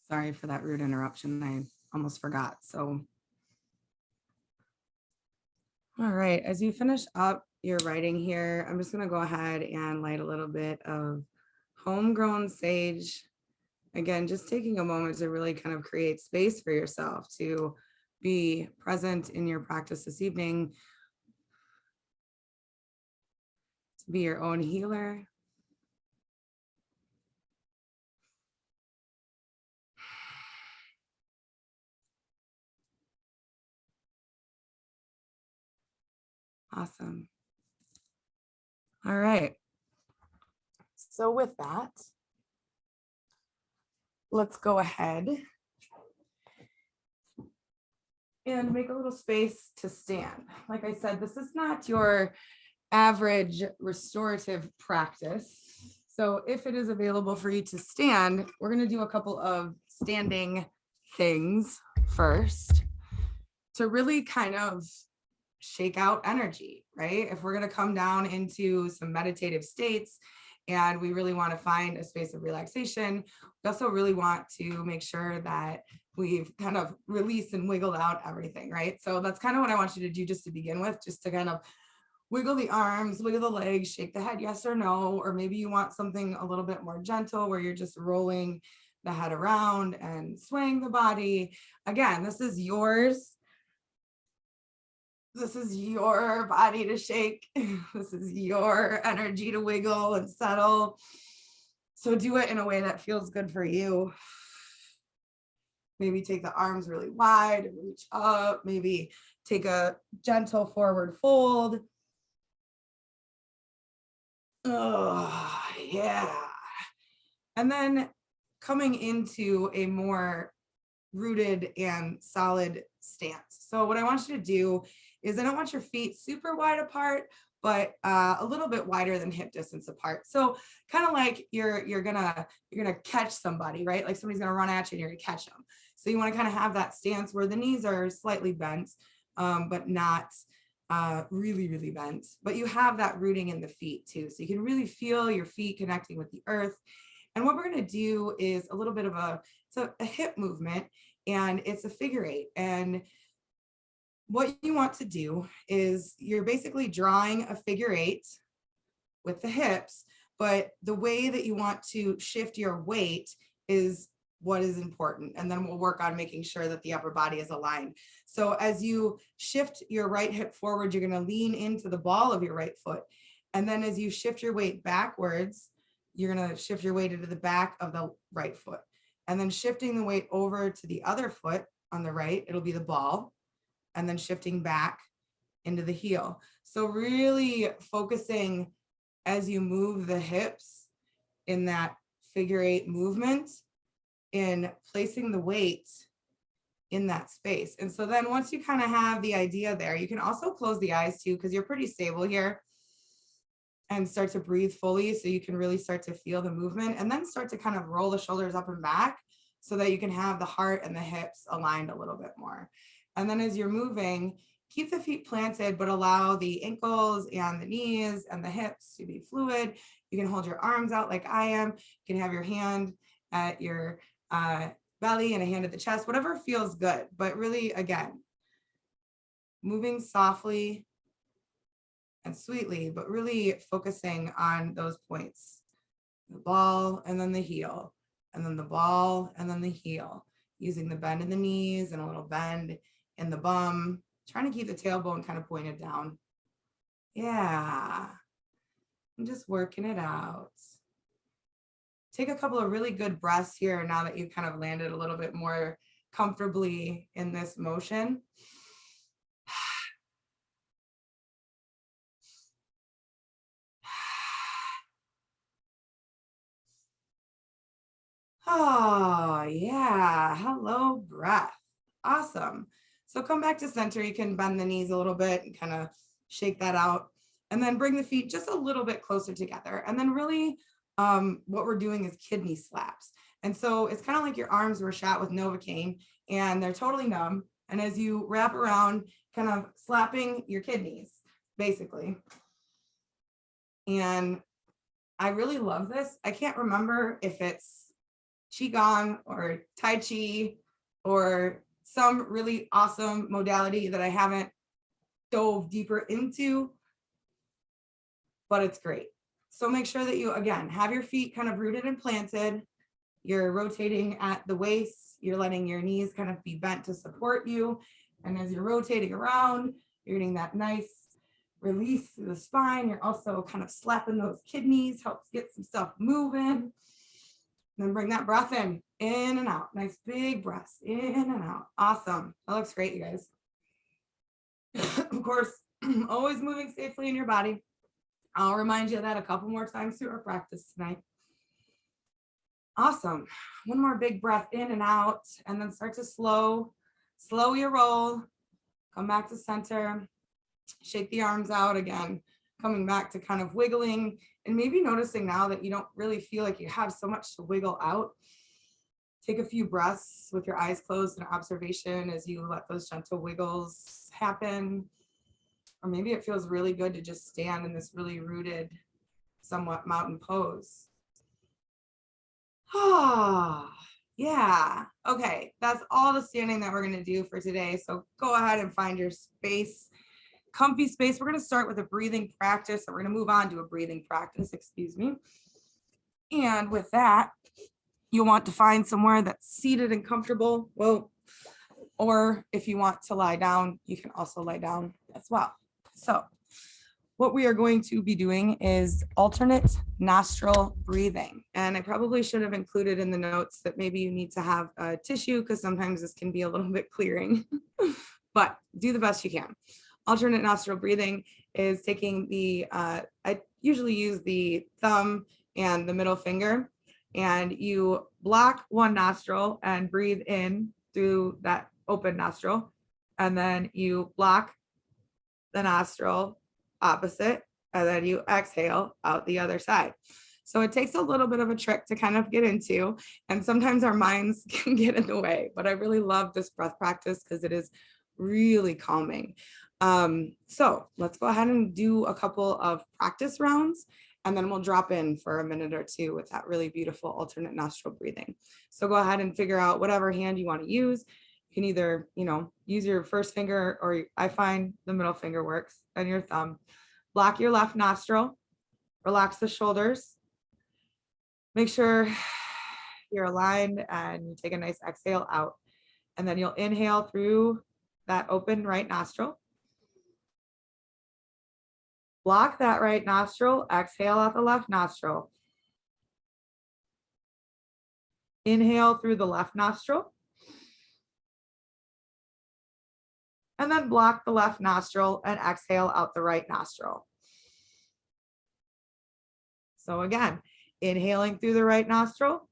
Sorry for that rude interruption. I almost forgot. So, all right, as you finish up your writing here, I'm just going to go ahead and light a little bit of homegrown sage. Again, just taking a moment to really kind of create space for yourself to be present in your practice this evening, to be your own healer. Awesome. All right. So with that, let's go ahead and make a little space to stand. Like I said, this is not your average restorative practice. So if it is available for you to stand, we're going to do a couple of standing things first to really kind of shake out energy, right? If we're going to come down into some meditative states and we really want to find a space of relaxation, we also really want to make sure that we've kind of released and wiggled out everything, right? So that's kind of what I want you to do just to begin with, just to kind of wiggle the arms, wiggle the legs, shake the head, yes or no, or maybe you want something a little bit more gentle where you're just rolling the head around and swaying the body. Again, this is yours. This is your body to shake. This is your energy to wiggle and settle. So do it in a way that feels good for you. Maybe take the arms really wide and reach up. Maybe take a gentle forward fold. Oh, yeah. And then coming into a more rooted and solid stance. So what I want you to do is I don't want your feet super wide apart, but a little bit wider than hip distance apart. So kind of like you're gonna catch somebody, right? Like somebody's gonna run at you and you're gonna catch them. So you want to kind of have that stance where the knees are slightly bent, but not really, really bent. But you have that rooting in the feet too. So you can really feel your feet connecting with the earth. And what we're going to do is a little bit of a hip movement, and it's a figure eight. And what you want to do is you're basically drawing a figure eight with the hips, but the way that you want to shift your weight is what is important. And then we'll work on making sure that the upper body is aligned. So as you shift your right hip forward, you're going to lean into the ball of your right foot. And then as you shift your weight backwards, you're going to shift your weight into the back of the right foot. And then shifting the weight over to the other foot on the right, it'll be the ball. And then shifting back into the heel. So really focusing as you move the hips in that figure eight movement, in placing the weight in that space. And so then once you kind of have the idea there, you can also close the eyes too, because you're pretty stable here, and start to breathe fully so you can really start to feel the movement, and then start to kind of roll the shoulders up and back so that you can have the heart and the hips aligned a little bit more. And then as you're moving, keep the feet planted, but allow the ankles and the knees and the hips to be fluid. You can hold your arms out like I am. You can have your hand at your belly and a hand at the chest, whatever feels good. But really, again, moving softly and sweetly, but really focusing on those points. The ball and then the heel, and then the ball and then the heel, using the bend in the knees and a little bend in the bum, trying to keep the tailbone kind of pointed down. Yeah. I'm just working it out. Take a couple of really good breaths here now that you've kind of landed a little bit more comfortably in this motion. Oh, yeah. Hello, breath. Awesome. So come back to center. You can bend the knees a little bit and kind of shake that out. And then bring the feet just a little bit closer together. And then really what we're doing is kidney slaps. And so it's kind of like your arms were shot with Novocaine and they're totally numb. And as you wrap around, kind of slapping your kidneys, basically. And I really love this. I can't remember if it's qigong or tai chi or some really awesome modality that I haven't dove deeper into, but it's great. So make sure that you, again, have your feet kind of rooted and planted. You're rotating at the waist. You're letting your knees kind of be bent to support you. And as you're rotating around, you're getting that nice release through the spine. You're also kind of slapping those kidneys, helps get some stuff moving. Then bring that breath in and out. Nice big breaths in and out. Awesome. That looks great, you guys. Of course, always moving safely in your body. I'll remind you of that a couple more times through our practice tonight. Awesome. One more big breath in and out, and then start to slow your roll. Come back to center. Shake the arms out again, coming back to kind of wiggling, and maybe noticing now that you don't really feel like you have so much to wiggle out. Take a few breaths with your eyes closed in observation as you let those gentle wiggles happen. Or maybe it feels really good to just stand in this really rooted, somewhat mountain pose. Ah, yeah. Okay, that's all the standing that we're going to do for today. So go ahead and find your space, comfy space. We're going to start with a breathing practice, and we're going to move on to a breathing practice, excuse me. And with that, you'll want to find somewhere that's seated and comfortable. Well, or if you want to lie down, you can also lie down as well. So what we are going to be doing is alternate nostril breathing. And I probably should have included in the notes that maybe you need to have a tissue because sometimes this can be a little bit clearing, but do the best you can. Alternate nostril breathing is taking the, I usually use the thumb and the middle finger, and you block one nostril and breathe in through that open nostril. And then you block the nostril opposite, and then you exhale out the other side. So it takes a little bit of a trick to kind of get into, and sometimes our minds can get in the way, but I really love this breath practice because it is really calming. So let's go ahead and do a couple of practice rounds, and then we'll drop in for a minute or two with that really beautiful alternate nostril breathing. So go ahead and figure out whatever hand you want to use. You can either, use your first finger, or I find the middle finger works, and your thumb. Block your left nostril, relax the shoulders. Make sure you're aligned, and you take a nice exhale out. And then you'll inhale through that open right nostril. Block that right nostril, exhale out the left nostril. Inhale through the left nostril. And then block the left nostril and exhale out the right nostril. So again, inhaling through the right nostril,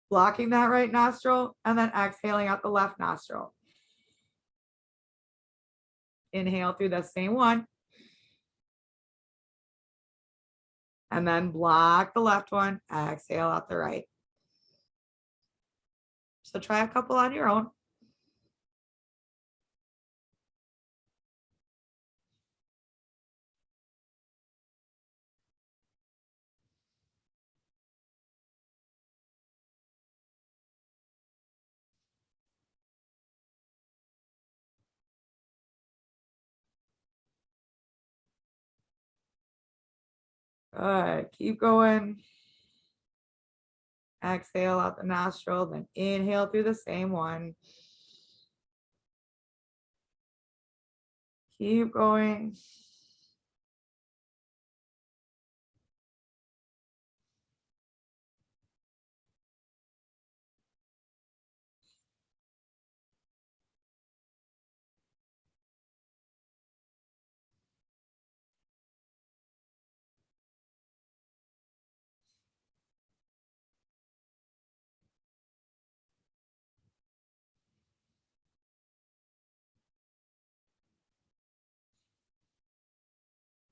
blocking that right nostril, and then exhaling out the left nostril. Inhale through the same one, and then block the left one, exhale out the right. So try a couple on your own. Good. Keep going. Exhale out the nostril, then inhale through the same one. Keep going.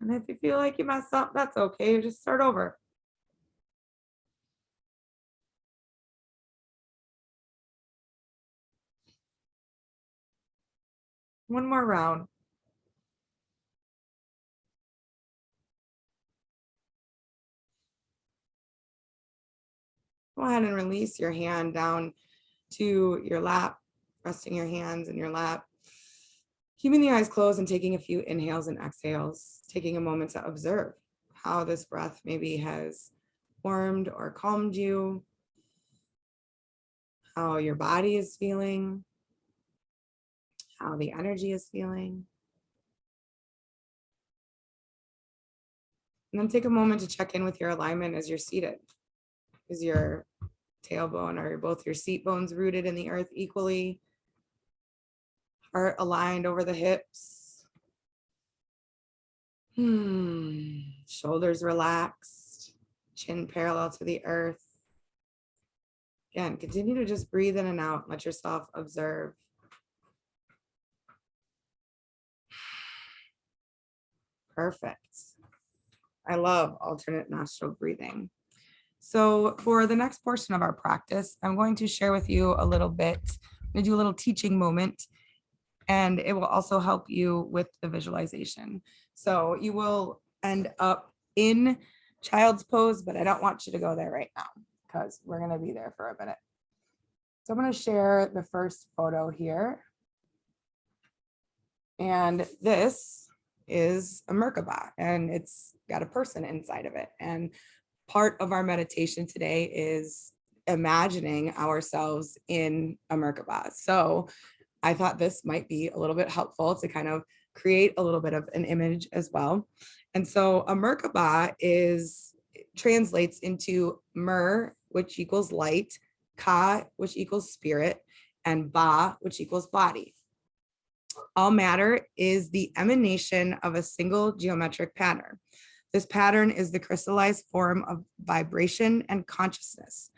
And if you feel like you mess up, that's okay. Just start over. One more round. Go ahead and release your hand down to your lap, resting your hands in your lap. Keeping the eyes closed and taking a few inhales and exhales, taking a moment to observe how this breath maybe has warmed or calmed you, how your body is feeling, how the energy is feeling. And then take a moment to check in with your alignment as you're seated. Is your tailbone or both your seat bones rooted in the earth equally? Heart aligned over the hips. Shoulders relaxed, chin parallel to the earth. Again, continue to just breathe in and out. Let yourself observe. Perfect. I love alternate nostril breathing. So for the next portion of our practice, I'm going to share with you a little bit. I'm going to do a little teaching moment, and it will also help you with the visualization. So you will end up in child's pose, but I don't want you to go there right now because we're going to be there for a minute. So I'm going to share the first photo here. And this is a Merkaba, and it's got a person inside of it. And part of our meditation today is imagining ourselves in a Merkaba. So I thought this might be a little bit helpful to kind of create a little bit of an image as well. And so a Merkaba translates into Mer, which equals light, Ka, which equals spirit, and Ba, which equals body. All matter is the emanation of a single geometric pattern. This pattern is the crystallized form of vibration and consciousness.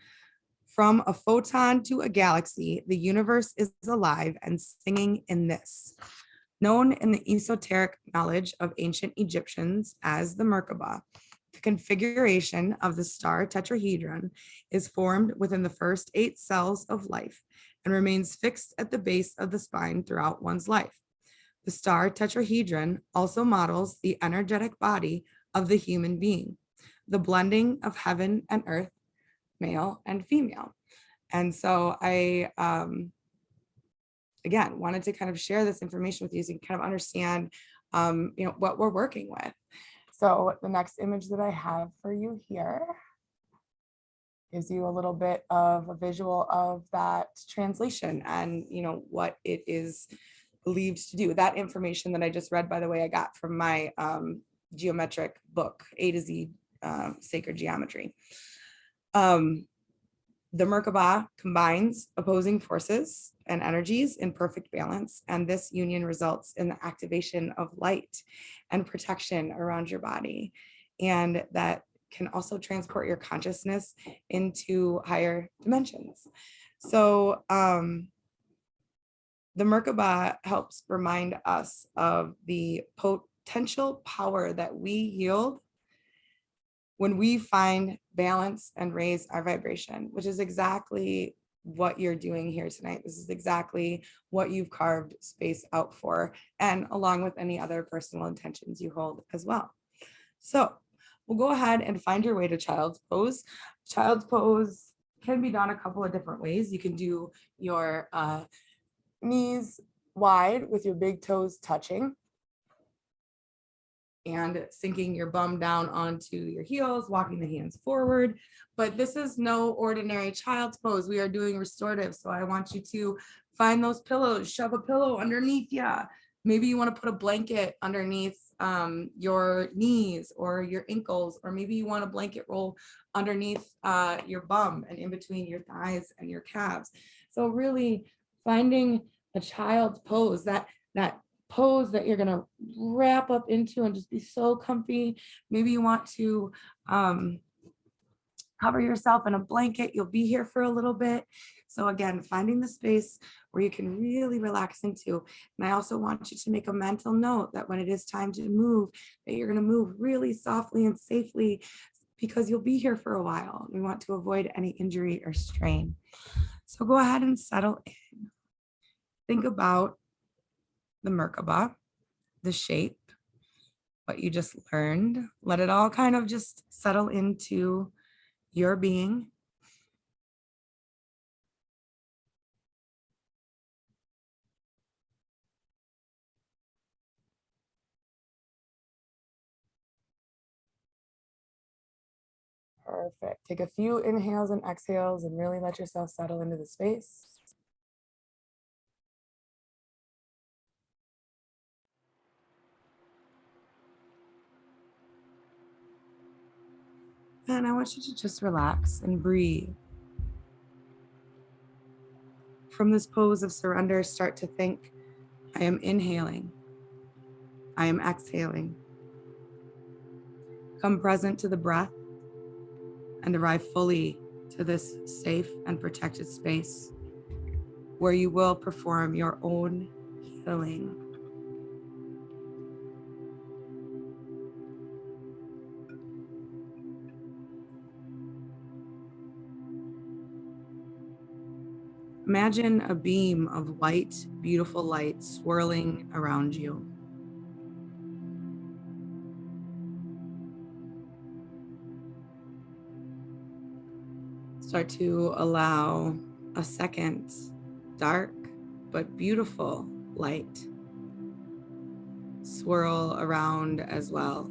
From a photon to a galaxy, the universe is alive and singing in this. Known in the esoteric knowledge of ancient Egyptians as the Merkaba, the configuration of the star tetrahedron is formed within the first 8 cells of life and remains fixed at the base of the spine throughout one's life. The star tetrahedron also models the energetic body of the human being, the blending of heaven and earth, male and female. And so I, again, wanted to kind of share this information with you so you can kind of understand, what we're working with. So the next image that I have for you here gives you a little bit of a visual of that translation and, what it is believed to do. That information that I just read, by the way, I got from my geometric book, A to Z Sacred Geometry. The Merkaba combines opposing forces and energies in perfect balance, and this union results in the activation of light and protection around your body. And that can also transport your consciousness into higher dimensions. So the Merkaba helps remind us of the potential power that we yield when we find balance and raise our vibration, which is exactly what you're doing here tonight. This is exactly what you've carved space out for, and along with any other personal intentions you hold as well. So we'll go ahead and find your way to child's pose. Child's pose can be done a couple of different ways. You can do your knees wide with your big toes touching and sinking your bum down onto your heels, walking the hands forward. But this is no ordinary child's pose. We are doing restorative. So I want you to find those pillows, shove a pillow underneath you. Maybe you want to put a blanket underneath your knees or your ankles, or maybe you want a blanket roll underneath your bum and in between your thighs and your calves. So really finding a child's pose, that pose that you're going to wrap up into and just be so comfy. Maybe you want to cover yourself in a blanket. You'll be here for a little bit. So again, finding the space where you can really relax into. And I also want you to make a mental note that when it is time to move, that you're going to move really softly and safely, because you'll be here for a while. We want to avoid any injury or strain. So go ahead and settle in. Think about the Merkaba, the shape, what you just learned. Let it all kind of just settle into your being. Perfect. Take a few inhales and exhales and really let yourself settle into the space. And I want you to just relax and breathe. From this pose of surrender, start to think, I am inhaling. I am exhaling. Come present to the breath and arrive fully to this safe and protected space where you will perform your own healing. Imagine a beam of white, beautiful light swirling around you. Start to allow a second dark but beautiful light swirl around as well.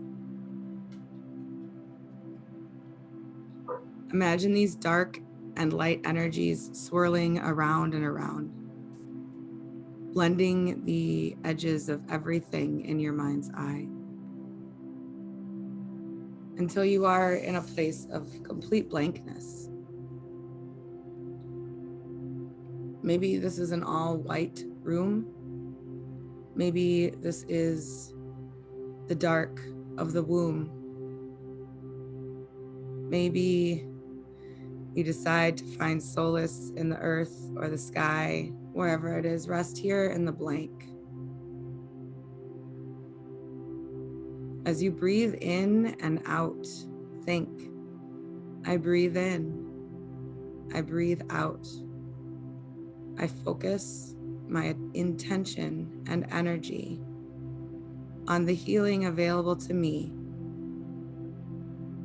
Imagine these dark and light energies swirling around and around, blending the edges of everything in your mind's eye until you are in a place of complete blankness. Maybe this is an all white room. Maybe this is the dark of the womb. Maybe you decide to find solace in the earth or the sky, wherever it is. Rest here in the blank. As you breathe in and out, think, I breathe in, I breathe out. I focus my intention and energy on the healing available to me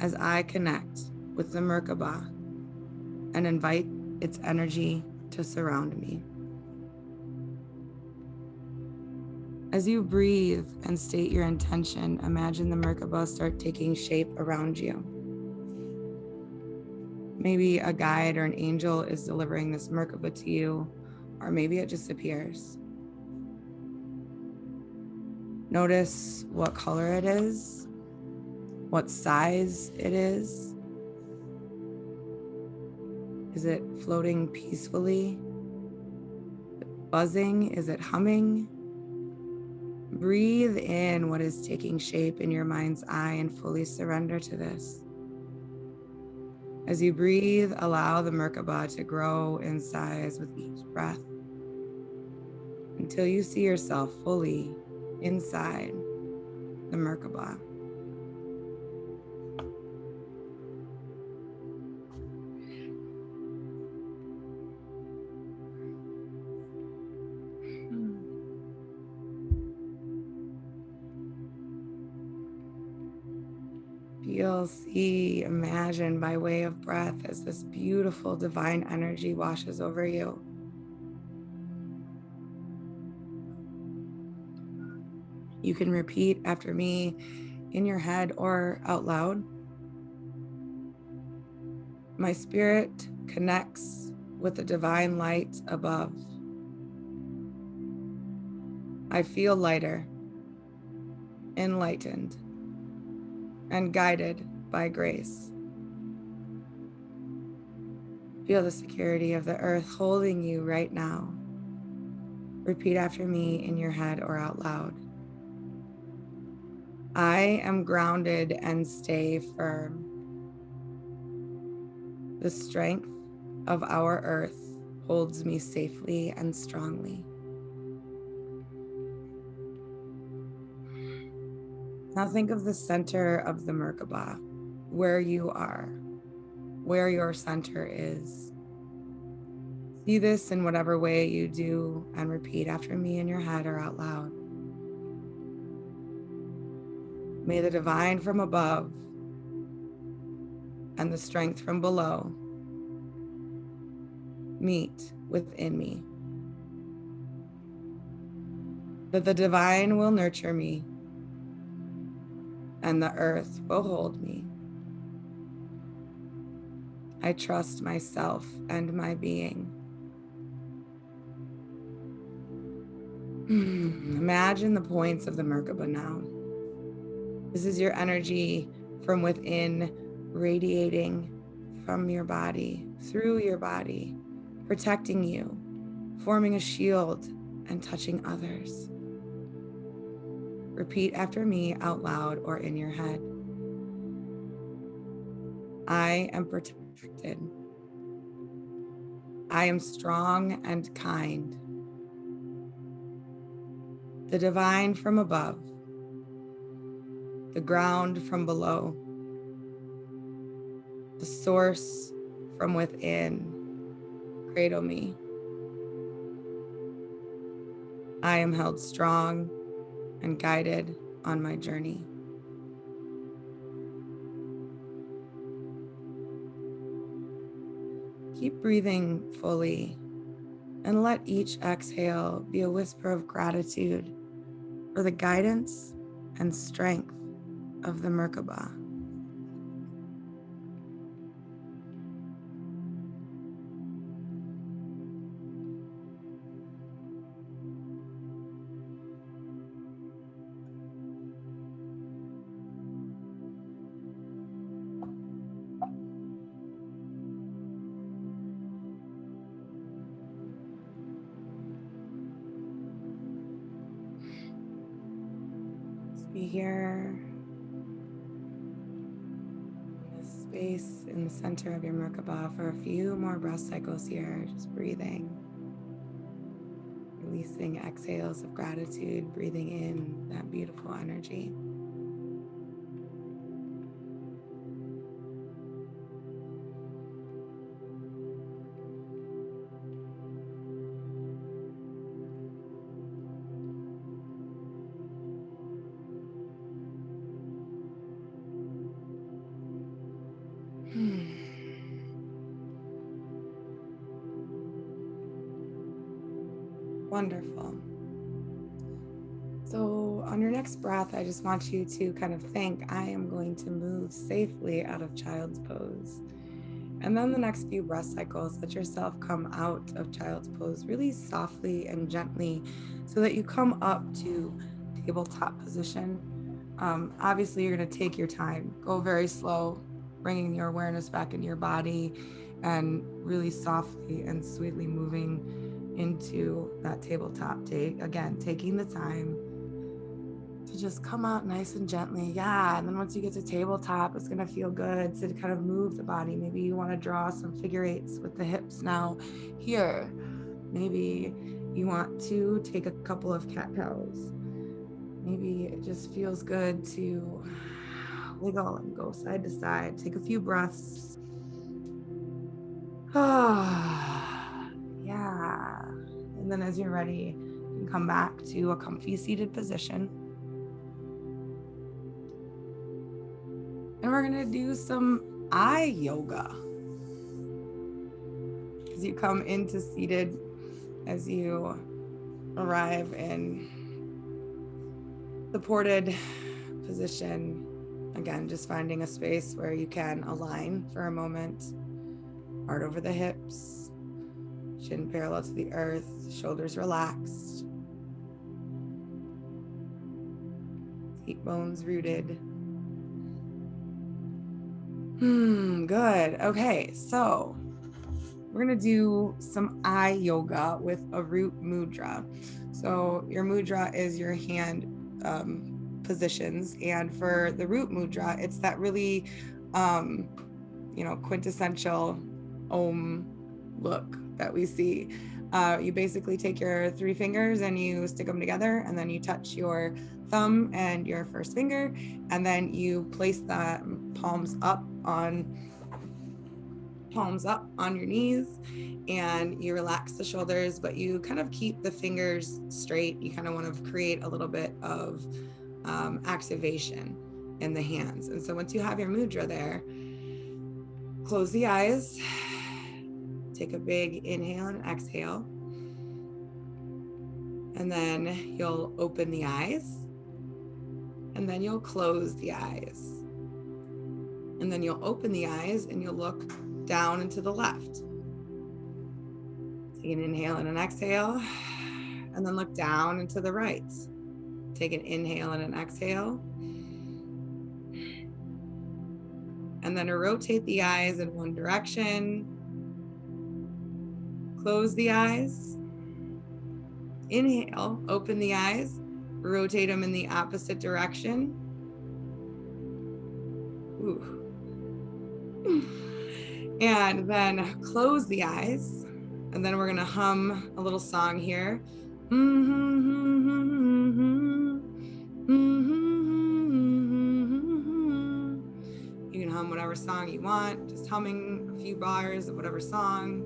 as I connect with the Merkaba and invite its energy to surround me. As you breathe and state your intention, imagine the Merkaba start taking shape around you. Maybe a guide or an angel is delivering this Merkaba to you, or maybe it just appears. Notice what color it is, what size it is. Is it floating peacefully? Buzzing? Is it humming? Breathe in what is taking shape in your mind's eye and fully surrender to this. As you breathe, allow the Merkaba to grow in size with each breath until you see yourself fully inside the Merkaba. Feel, see, imagine by way of breath as this beautiful divine energy washes over you. You can repeat after me in your head or out loud. My spirit connects with the divine light above. I feel lighter, enlightened, and guided by grace. Feel the security of the earth holding you right now. Repeat after me in your head or out loud. I am grounded and stay firm. The strength of our earth holds me safely and strongly. Now think of the center of the Merkaba, where you are, where your center is. See this in whatever way you do and repeat after me in your head or out loud. May the divine from above and the strength from below meet within me. That the divine will nurture me and the earth will hold me. I trust myself and my being. Imagine the points of the Merkaba now. This is your energy from within, radiating from your body, through your body, protecting you, forming a shield and touching others. Repeat after me out loud or in your head. I am protected. I am strong and kind. The divine from above, the ground from below, the source from within, cradle me. I am held strong and guided on my journey. Keep breathing fully and let each exhale be a whisper of gratitude for the guidance and strength of the Merkaba. Just be here in this space in the center of your Merkaba for a few more breath cycles here, just breathing. Releasing exhales of gratitude, breathing in that beautiful energy. Wonderful. So on your next breath, I just want you to kind of think, I am going to move safely out of child's pose. And then the next few breath cycles, let yourself come out of child's pose really softly and gently so that you come up to tabletop position. Obviously, you're going to take your time, go very slow, bringing your awareness back into your body and really softly and sweetly moving into that tabletop. Taking the time to just come out nice and gently. Yeah. And then once you get to tabletop, it's going to feel good to kind of move the body. Maybe you want to draw some figure eights with the hips now here. Maybe you want to take a couple of cat cows. Maybe it just feels good to wiggle and go side to side. Take a few breaths. Yeah. And then as you're ready, you can come back to a comfy seated position. And we're going to do some eye yoga. As you come into seated, as you arrive in supported position, again, just finding a space where you can align for a moment. Heart over the hips, chin parallel to the earth, shoulders relaxed, seat bones rooted. Good. Okay, so we're gonna do some eye yoga with a root mudra. So your mudra is your hand positions, and for the root mudra, it's that really, quintessential Om look that we see. You basically take your 3 fingers and you stick them together, and then you touch your thumb and your first finger, and then you place the palms up on your knees, and you relax the shoulders, but you kind of keep the fingers straight. You kind of want to create a little bit of activation in the hands. And so once you have your mudra there, close the eyes, take a big inhale and exhale, and then you'll open the eyes, and then you'll close the eyes, and then you'll open the eyes and you'll look down and to the left. Take an inhale and an exhale, and then look down and to the right. Take an inhale and an exhale. And then rotate the eyes in one direction. Close the eyes. Inhale, open the eyes, rotate them in the opposite direction. Ooh. And then close the eyes. And then we're gonna hum a little song here. You can hum whatever song you want, just humming a few bars of whatever song.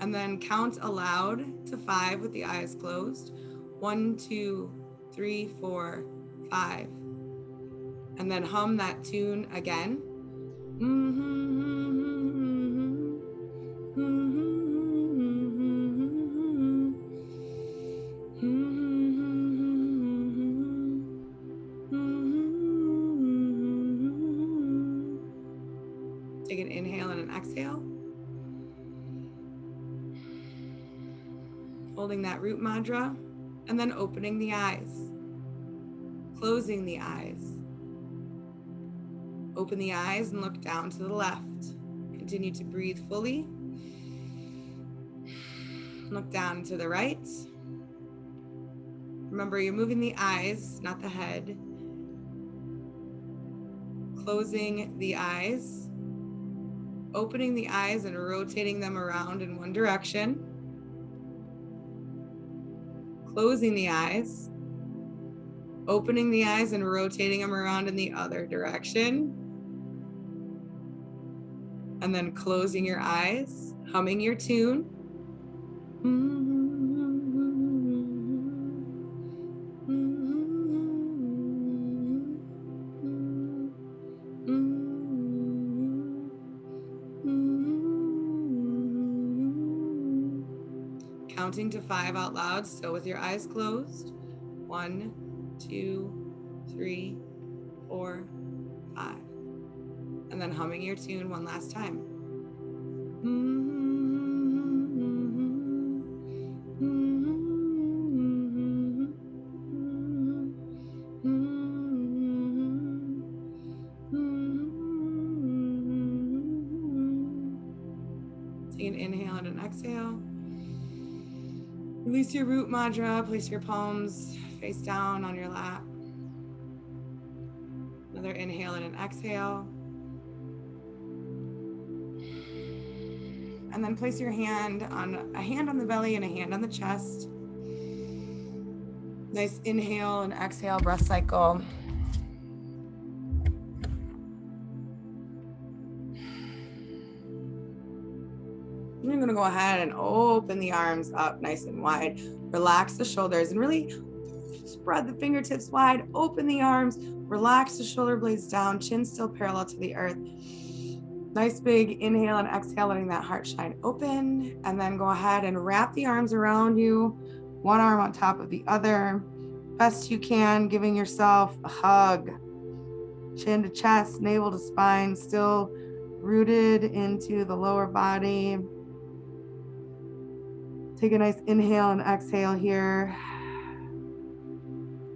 And then count aloud to 5 with the eyes closed. 1, 2, 3, 4, 5. And then hum that tune again. Take an inhale and an exhale. Holding that root mantra, and then opening the eyes, closing the eyes. Open the eyes and look down to the left. Continue to breathe fully. Look down to the right. Remember, you're moving the eyes, not the head. Closing the eyes, opening the eyes and rotating them around in one direction. Closing the eyes, opening the eyes and rotating them around in the other direction. And then closing your eyes, humming your tune. Counting to 5 out loud, still with your eyes closed. 1, 2, 3, 4, 5. And then humming your tune one last time. Take an inhale and an exhale. Release your root mantra, place your palms face down on your lap. Another inhale and an exhale. And then place your hand on the belly and a hand on the chest. Nice inhale and exhale breath cycle. You're gonna go ahead and open the arms up nice and wide. Relax the shoulders and really spread the fingertips wide. Open the arms, relax the shoulder blades down, chin still parallel to the earth. Nice big inhale and exhale, letting that heart shine open. And then go ahead and wrap the arms around you, one arm on top of the other. Best you can, giving yourself a hug. Chin to chest, navel to spine, still rooted into the lower body. Take a nice inhale and exhale here.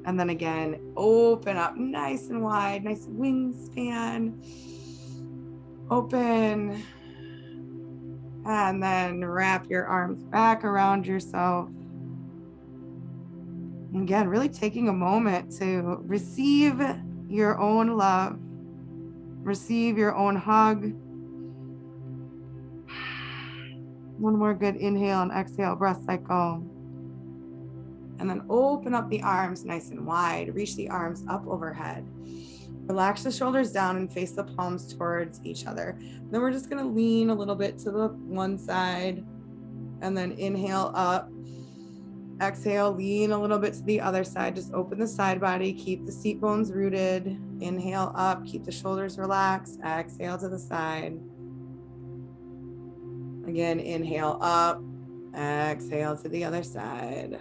And then again, open up nice and wide, nice wingspan. Open. And then wrap your arms back around yourself. And again, really taking a moment to receive your own love. Receive your own hug. One more good inhale and exhale breath cycle. And then open up the arms nice and wide. Reach the arms up overhead. Relax the shoulders down and face the palms towards each other. Then we're just gonna lean a little bit to the one side and then inhale up. Exhale, lean a little bit to the other side. Just open the side body, keep the seat bones rooted. Inhale up, keep the shoulders relaxed. Exhale to the side. Again, inhale up, exhale to the other side.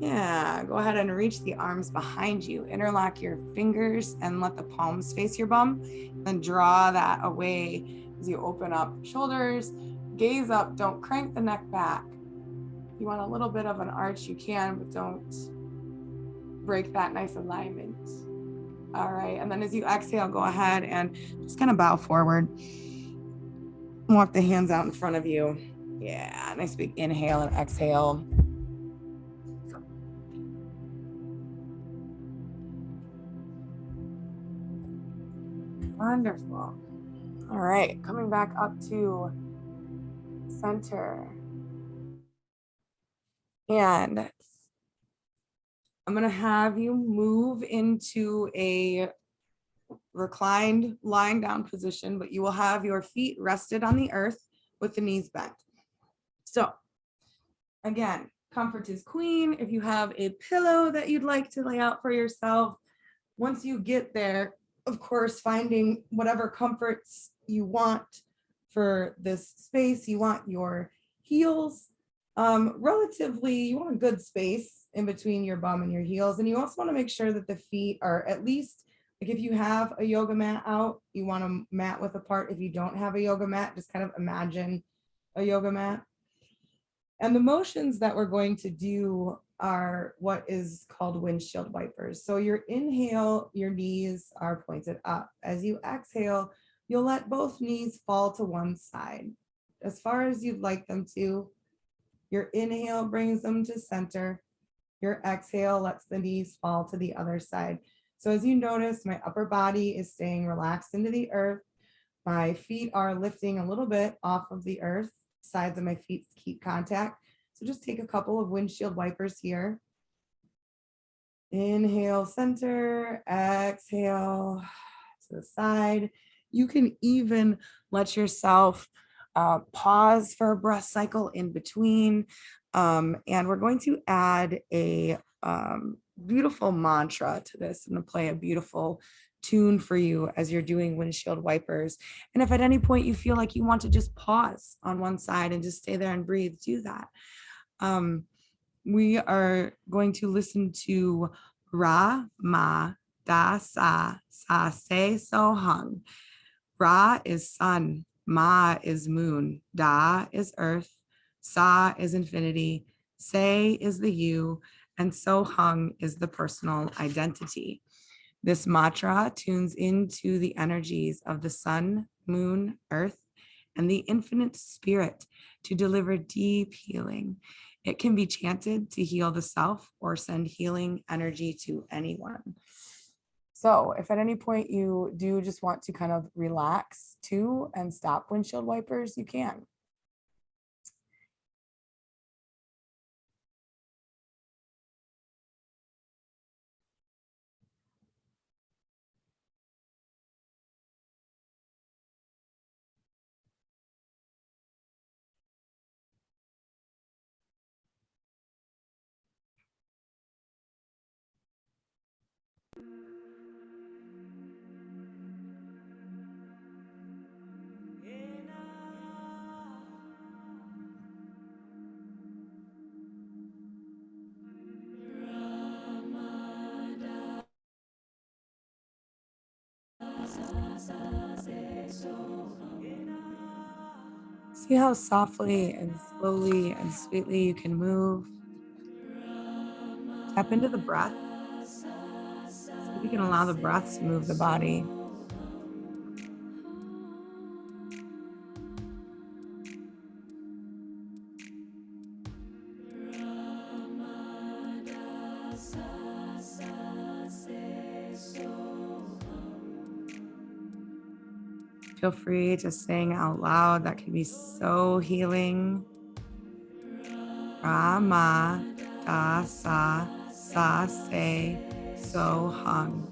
Yeah, go ahead and reach the arms behind you. Interlock your fingers and let the palms face your bum. Then draw that away as you open up shoulders. Gaze up, don't crank the neck back. If you want a little bit of an arch, you can, but don't break that nice alignment. All right, and then as you exhale, go ahead and just kind of bow forward. Walk the hands out in front of you. Yeah, nice big inhale and exhale. Wonderful. All right, coming back up to center. And I'm going to have you move into a reclined lying down position, but you will have your feet rested on the earth with the knees bent. So again, comfort is queen. If you have a pillow that you'd like to lay out for yourself, once you get there, of course, finding whatever comforts you want for this space. You want your heels relatively, you want a good space in between your bum and your heels. And you also want to make sure that the feet are at least, like if you have a yoga mat out, you want a mat width apart. If you don't have a yoga mat, just kind of imagine a yoga mat. And the motions that we're going to do are what is called windshield wipers. So your inhale, your knees are pointed up. As you exhale, you'll let both knees fall to one side as far as you'd like them to. Your inhale brings them to center. Your exhale lets the knees fall to the other side. So as you notice, my upper body is staying relaxed into the earth. My feet are lifting a little bit off of the earth. Sides of my feet keep contact. So just take a couple of windshield wipers here. Inhale, center, exhale to the side. You can even let yourself pause for a breath cycle in between. And we're going to add a beautiful mantra to this. I'm going to play a beautiful tune for you as you're doing windshield wipers. And if at any point you feel like you want to just pause on one side and just stay there and breathe, do that. We are going to listen to Ra, Ma, Da, Sa, Sa, Se, So, Hung. Ra is sun, Ma is moon, Da is earth, Sa is infinity, Se is the you, and So Hung is the personal identity. This mantra tunes into the energies of the sun, moon, earth, and the infinite spirit to deliver deep healing. It can be chanted to heal the self or send healing energy to anyone. So if at any point you do just want to kind of relax too and stop windshield wipers, you can. See how softly and slowly and sweetly you can move. Tap into the breath. So you can allow the breath to move the body. Feel free to sing out loud. That can be so healing. Ra, Ma, Da, Sa, Sa, Se, So, Hung.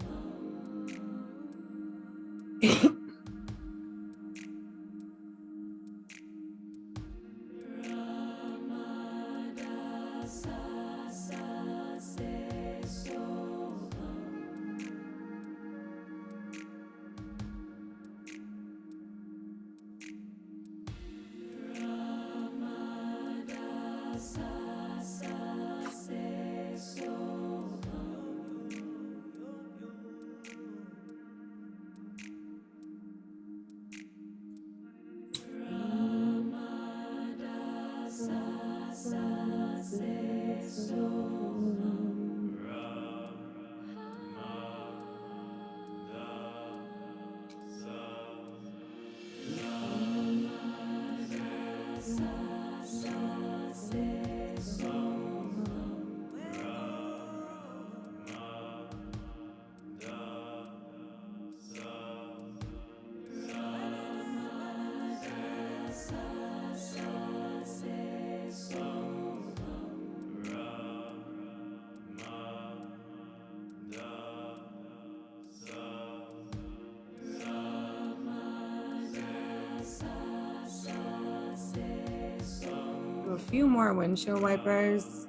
Do a few more windshield wipers,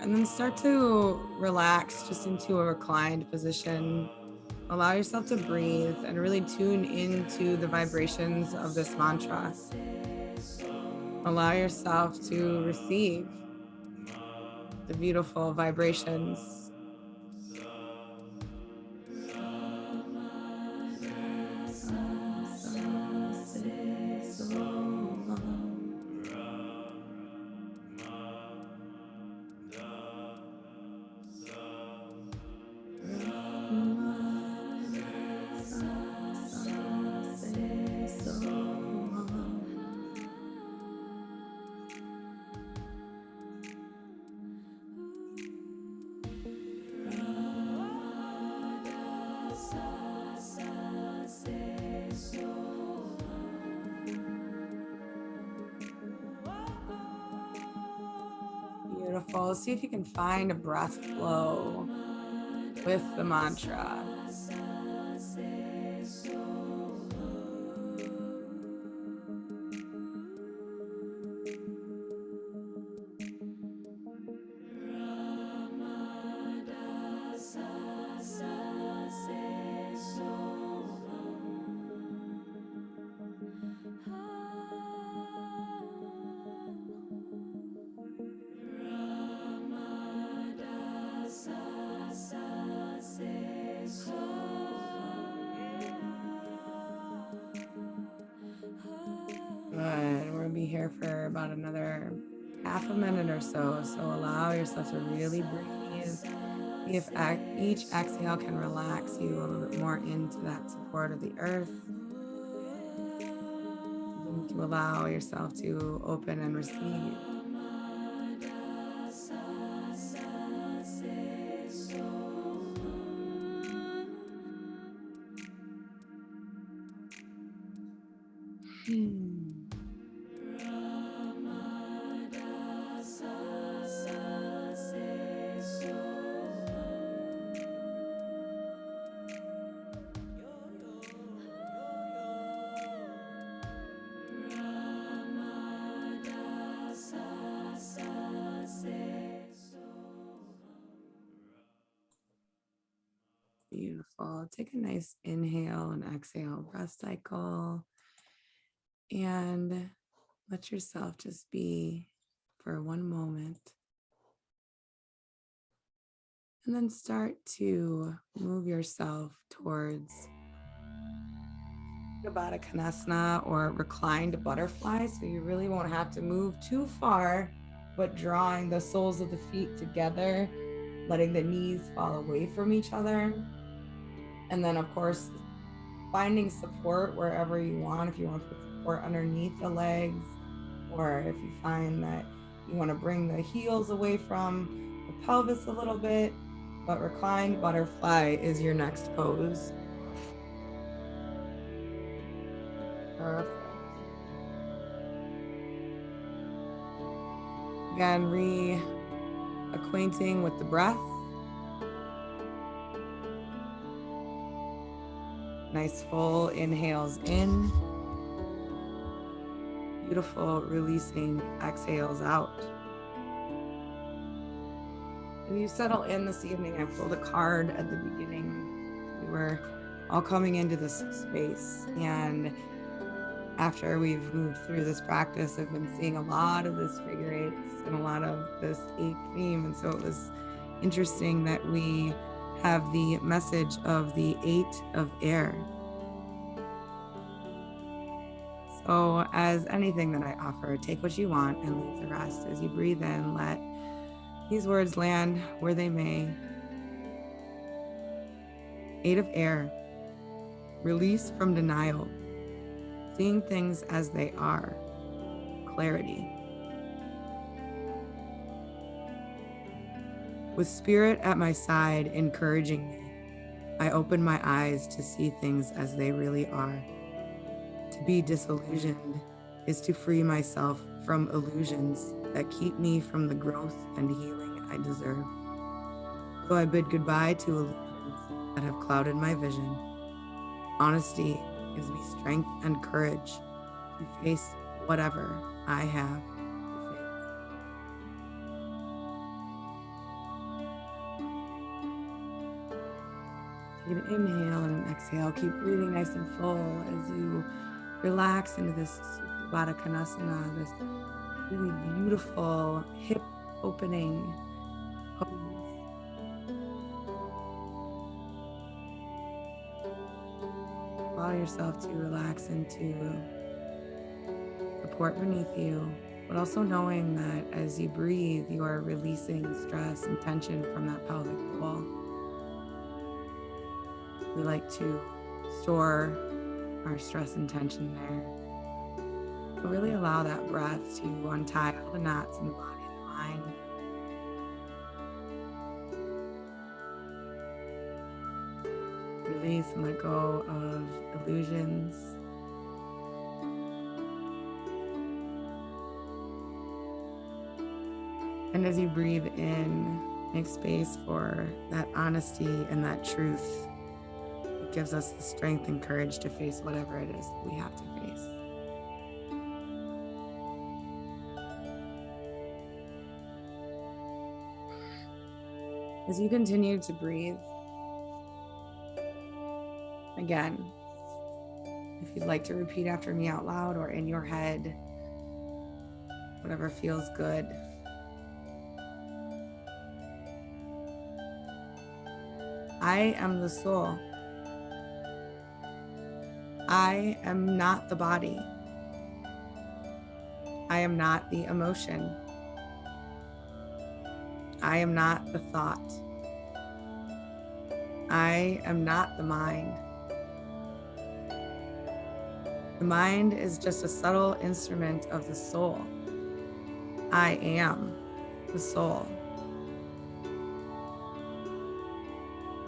and then start to relax just into a reclined position. Allow yourself to breathe and really tune into the vibrations of this mantra. Allow yourself to receive the beautiful vibrations. Beautiful. See if you can find a breath flow with the mantra. Good. We're gonna be here for about another half a minute or so. So allow yourself to really breathe. See if each exhale can relax you a little bit more into that support of the earth. And to allow yourself to open and receive. Beautiful. Take a nice inhale and exhale breath cycle. And let yourself just be for one moment. And then start to move yourself towards Baddha Konasana or reclined butterfly. So you really won't have to move too far, but drawing the soles of the feet together, letting the knees fall away from each other. And then, of course, finding support wherever you want. If you want to put support underneath the legs, or if you find that you want to bring the heels away from the pelvis a little bit, but reclined butterfly is your next pose. Perfect. Again, reacquainting with the breath. Nice full inhales in. Beautiful releasing exhales out. When you settle in this evening, I pulled a card at the beginning. We were all coming into this space, and after we've moved through this practice, I've been seeing a lot of this figure eights and a lot of this 8 theme. And so it was interesting that we have the message of the 8 of air. So as anything that I offer, take what you want and leave the rest. As you breathe in, let These words land where they may. 8 of air. Release from denial. Seeing things as they are. Clarity. With spirit at my side, encouraging me, I open my eyes to see things as they really are. To be disillusioned is to free myself from illusions that keep me from the growth and healing I deserve. So I bid goodbye to illusions that have clouded my vision. Honesty gives me strength and courage to face whatever I have to face. Take an inhale and an exhale. Keep breathing nice and full as you relax into this Baddha Konasana, this really beautiful hip opening pose. Allow yourself to relax into support beneath you, but also knowing that as you breathe, you are releasing stress and tension from that pelvic wall. We like to store our stress and tension there. But really allow that breath to untie all the knots in the body and the mind. Release and let go of illusions. And as you breathe in, make space for that honesty and that truth. It gives us the strength and courage to face whatever it is that we have to face. As you continue to breathe, again, if you'd like to repeat after me out loud or in your head, whatever feels good. I am the soul. I am not the body. I am not the emotion. I am not the thought. I am not the mind. The mind is just a subtle instrument of the soul. I am the soul.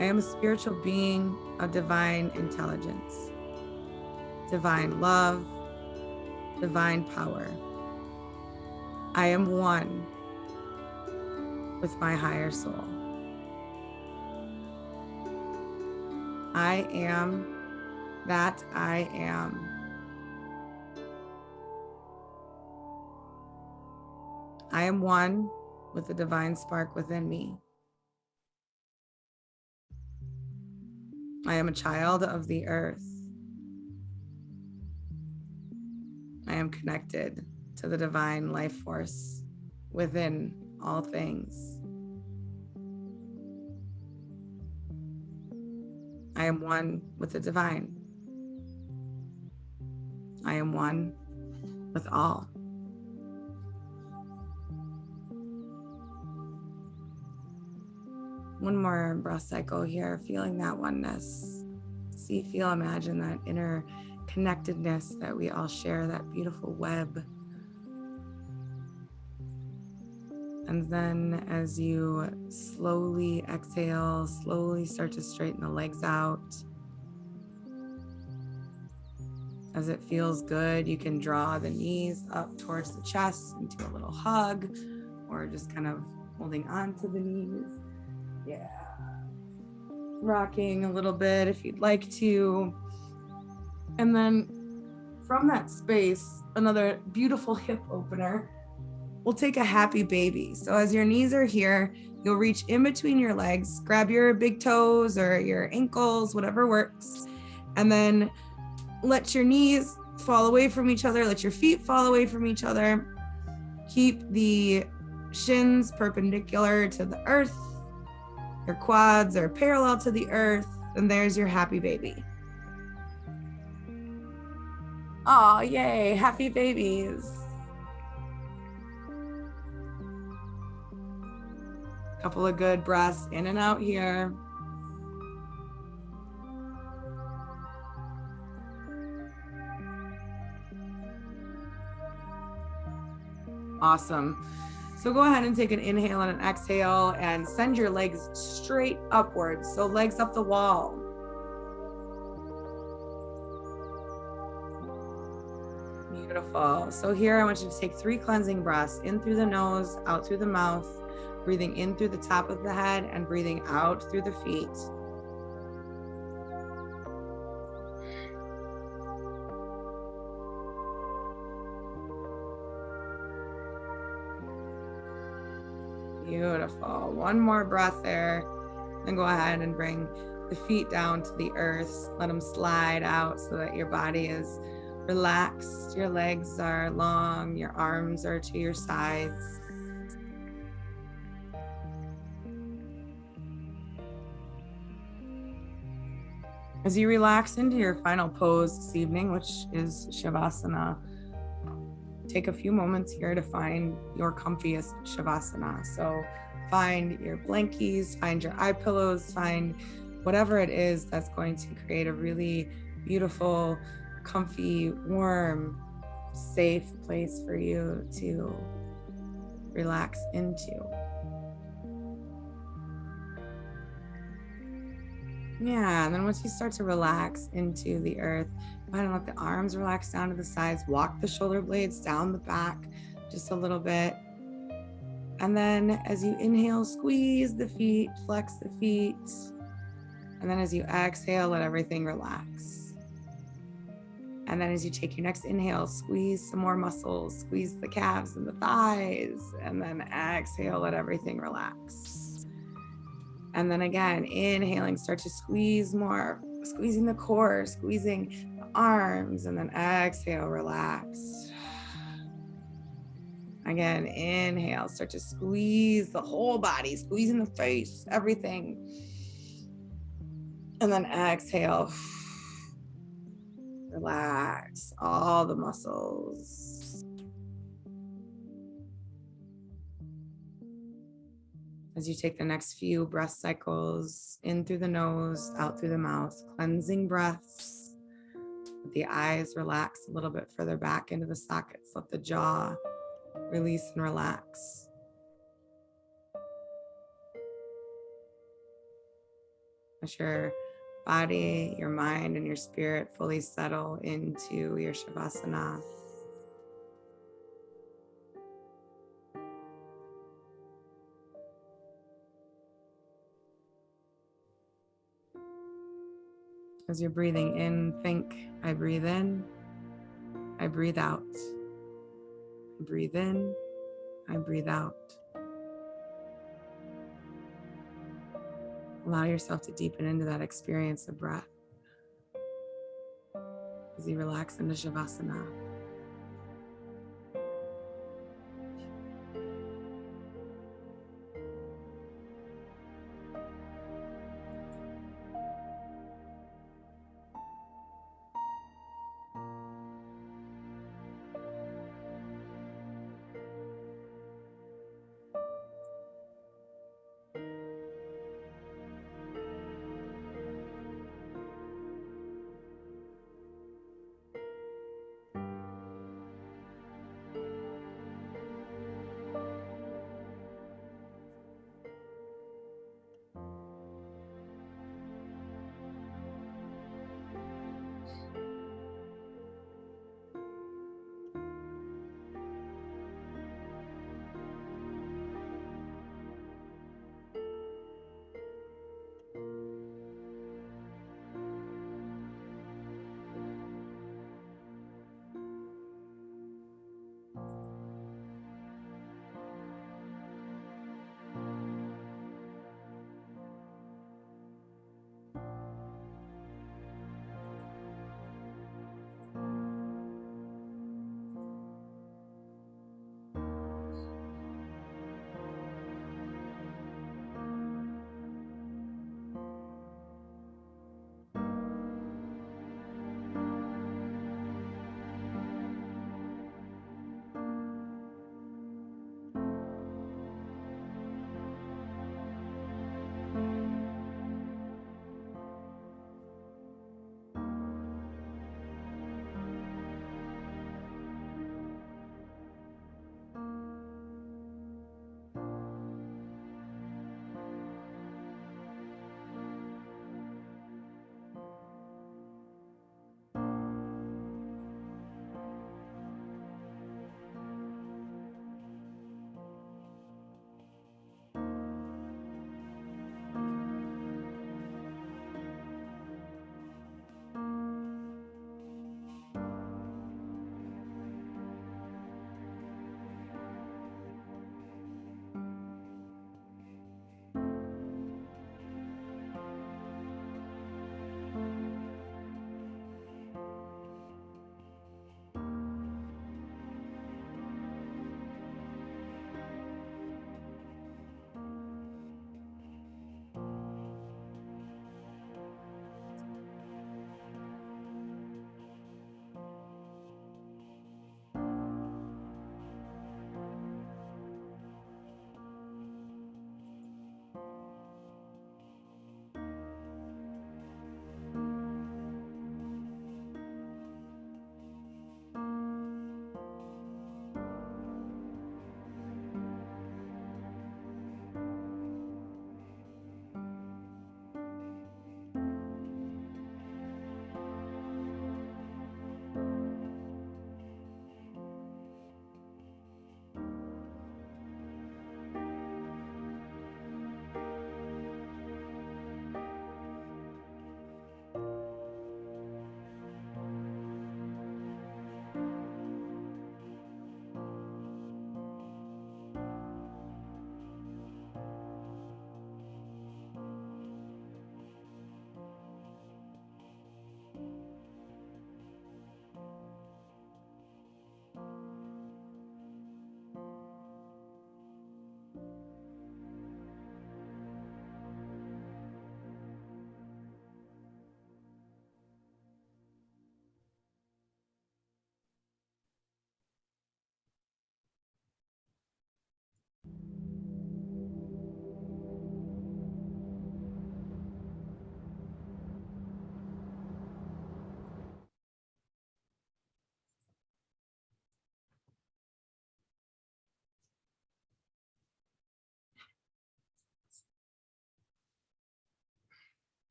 I am a spiritual being of divine intelligence, divine love, divine power. I am one with my higher soul. I am that I am. I am one with the divine spark within me. I am a child of the earth. I am connected to the divine life force within all things. I am one with the divine. I am one with all. One more breath cycle here, feeling that oneness. See, feel, imagine that inner connectedness that we all share, that beautiful web. And then as you slowly exhale, slowly start to straighten the legs out. As it feels good, you can draw the knees up towards the chest into a little hug, or just kind of holding on to the knees. Yeah. Rocking a little bit if you'd like to. And then from that space, another beautiful hip opener. We'll take a happy baby. So as your knees are here, you'll reach in between your legs, grab your big toes or your ankles, whatever works. And then let your knees fall away from each other. Let your feet fall away from each other. Keep the shins perpendicular to the earth. Your quads are parallel to the earth. And there's your happy baby. Oh, yay, happy babies. Couple of good breaths in and out here. Awesome. So go ahead and take an inhale and an exhale and send your legs straight upwards. So legs up the wall. Beautiful. So here I want you to take 3 cleansing breaths, in through the nose, out through the mouth, breathing in through the top of the head and breathing out through the feet. Beautiful. One more breath there. Then go ahead and bring the feet down to the earth. Let them slide out so that your body is relaxed. Your legs are long. Your arms are to your sides. As you relax into your final pose this evening, which is Shavasana, take a few moments here to find your comfiest Shavasana. So find your blankies, find your eye pillows, find whatever it is that's going to create a really beautiful, comfy, warm, safe place for you to relax into. Yeah, and then once you start to relax into the earth, go ahead and let the arms relax down to the sides, walk the shoulder blades down the back just a little bit. And then as you inhale, squeeze the feet, flex the feet. And then as you exhale, let everything relax. And then as you take your next inhale, squeeze some more muscles, squeeze the calves and the thighs. And then exhale, let everything relax. And then again, inhaling, start to squeeze more, squeezing the core, squeezing the arms, and then exhale, relax. Again, inhale, start to squeeze the whole body, squeezing the face, everything. And then exhale, relax all the muscles. As you take the next few breath cycles, in through the nose, out through the mouth, cleansing breaths. Let the eyes relax a little bit further back into the sockets. Let the jaw release and relax. Let your body, your mind, and your spirit fully settle into your Shavasana. As you're breathing in, think, I breathe in, I breathe out. I breathe in, I breathe out. Allow yourself to deepen into that experience of breath as you relax into Shavasana.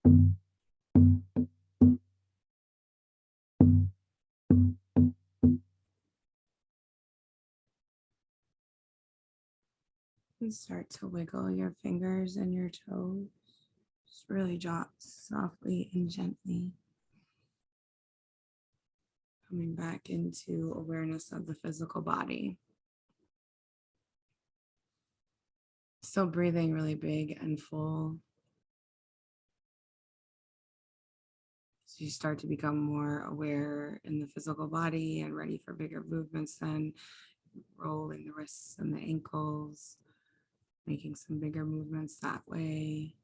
And start to wiggle your fingers and your toes. Just really drop softly and gently. Coming back into awareness of the physical body. Still breathing really big and full. So you start to become more aware in the physical body and ready for bigger movements, then rolling the wrists and the ankles, making some bigger movements that way.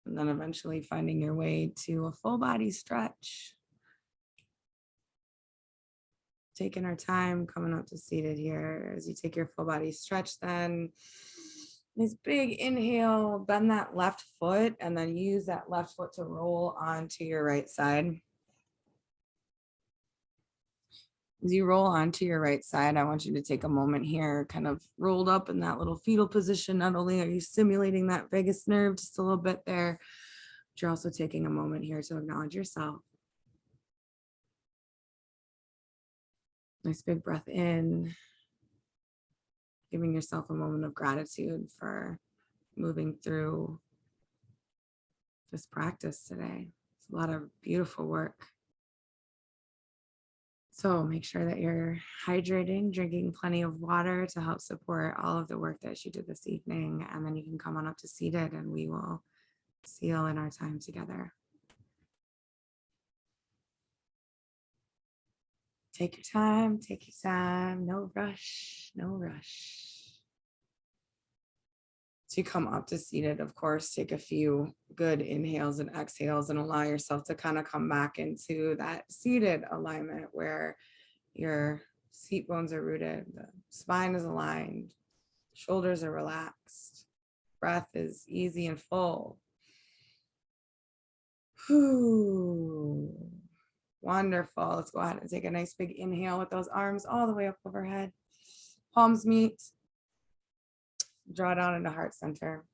And then eventually finding your way to a full body stretch. Taking our time, coming up to seated here. As you take your full body stretch, then this big inhale, bend that left foot, and then use that left foot to roll onto your right side. As you roll onto your right side, I want you to take a moment here, kind of rolled up in that little fetal position. Not only are you stimulating that vagus nerve just a little bit there, but you're also taking a moment here to acknowledge yourself. Nice big breath in, giving yourself a moment of gratitude for moving through this practice today. It's a lot of beautiful work. So make sure that you're hydrating, drinking plenty of water to help support all of the work that you did this evening. And then you can come on up to seated and we will seal in our time together. Take your time, no rush, no rush. So you come up to seated, of course, take a few good inhales and exhales and allow yourself to kind of come back into that seated alignment where your seat bones are rooted, the spine is aligned, shoulders are relaxed, breath is easy and full. Whew. Wonderful. Let's go ahead and take a nice big inhale with those arms all the way up overhead. Palms meet. Draw down into heart center.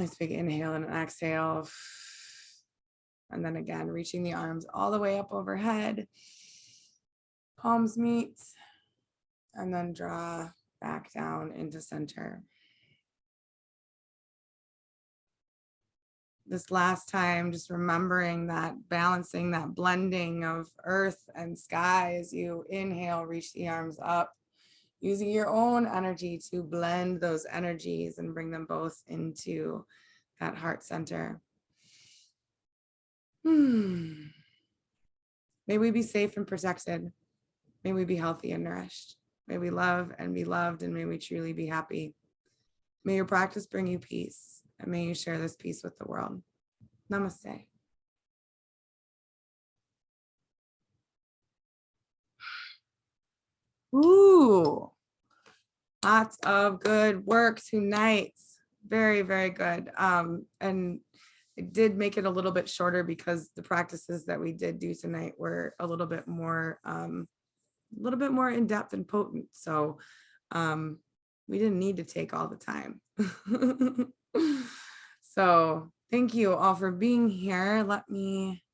Nice big inhale and an exhale. And then again, reaching the arms all the way up overhead. Palms meet. And then draw back down into center. This last time, just remembering that, balancing that blending of earth and sky as you inhale, reach the arms up, using your own energy to blend those energies and bring them both into that heart center. May we be safe and protected. May we be healthy and nourished. May we love and be loved, and may we truly be happy. May your practice bring you peace, and may you share this peace with the world. Namaste. Ooh, lots of good work tonight. Very, very good. And I did make it a little bit shorter because the practices that we did do tonight were a little bit more in depth and potent. So we didn't need to take all the time. So thank you all for being here. Let me